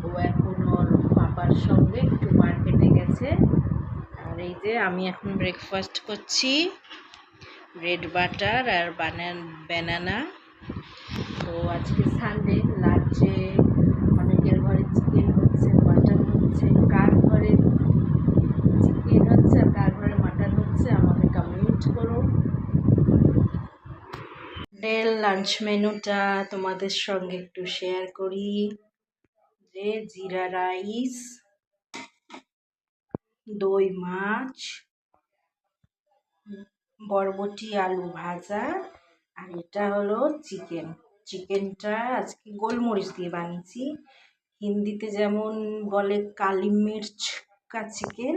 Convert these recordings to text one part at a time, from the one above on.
ও এখন ওর পাপার সঙ্গে একটু মার্কেটে গেছে। আর এই যে আমি এখন ব্রেকফাস্ট করছি, ব্রেড বাটার আর ব্যানানা। তো আজকে সানডে, লাঞ্চে অনেকের ঘরে চিকেন হচ্ছে, মাটন হচ্ছে। কার ঘরে চিকেন হচ্ছে আর কার ঘরে মাটন হচ্ছে আমাকে কমেন্ট করো। লাঞ্চ মেনুটা তোমাদের সঙ্গে একটু শেয়ার করি। যে জিরা রাইস, দই মাছ, বরবটি আলু ভাজা, আর এটা হলো চিকেন। চিকেনটা আজকে গোলমরিচ দিয়ে বানিয়েছি, হিন্দিতে যেমন বলে কালি মির্চ কা চিকেন,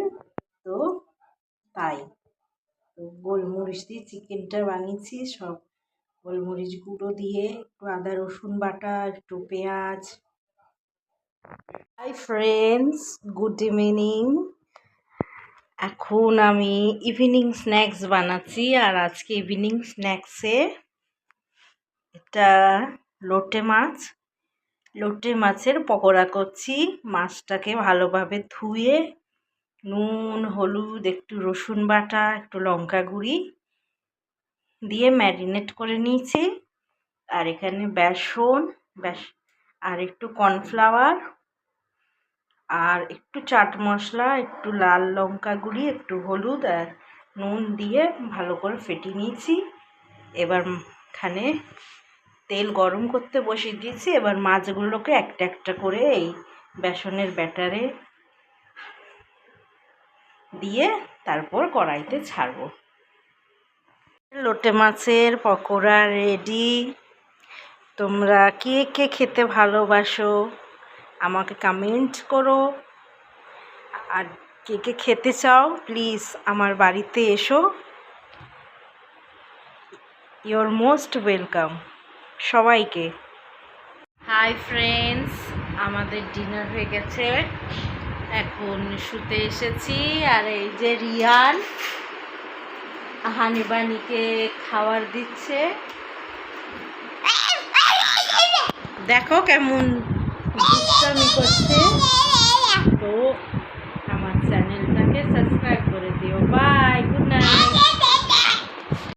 তো তাই। তো গোলমরিচ দিয়ে চিকেনটা বানিয়েছি, সব গোলমরিচ গুঁড়ো দিয়ে, একটু আদা রসুন বাটা, একটু পেঁয়াজ। Hi friends, good evening. এখন আমি ইভিনিং স্ন্যাক্স বানাচ্ছি। আর আজকে ইভিনিং স্ন্যাক্সে এটা লোটে মাছের পকোড়া করছি। মাছটাকে ভালোভাবে ধুয়ে নুন, হলুদ, একটু রসুন বাটা, একটু লঙ্কা গুঁড়ি দিয়ে ম্যারিনেট করে নিয়েছি। আর এখানে বেসন আর একটু কর্নফ্লাওয়ার আর একটু চাট মশলা, একটু লাল লঙ্কা গুঁড়ি, একটু হলুদ আর নুন দিয়ে ভালো করে ফেটিয়ে নিয়েছি। এবার এখানে তেল গরম করতে বসিয়ে দিয়েছি। এবার মাছগুলোকে একটা একটা করে এই বেসনের ব্যাটারে দিয়ে তারপর কড়াইতে ছাড়বো। লোটে মাছের পকোড়া রেডি। তোমরা কে কে খেতে ভালোবাসো আমাকে কমেন্ট করো। আর কে কে খেতে চাও প্লিজ আমার বাড়িতে এসো। ইউর মোস্ট ওয়েলকাম সবাইকে। হাই ফ্রেন্ডস, আমাদের ডিনার হয়ে গেছে, এখন শুতে এসেছি। আর এই যে রিয়ান হানিবানিকে খাবার দিচ্ছে, দেখো কেমন দুষ্টামি করছে। তো আমার চ্যানেলটাকে সাবস্ক্রাইব করে দিও। Bye, good night.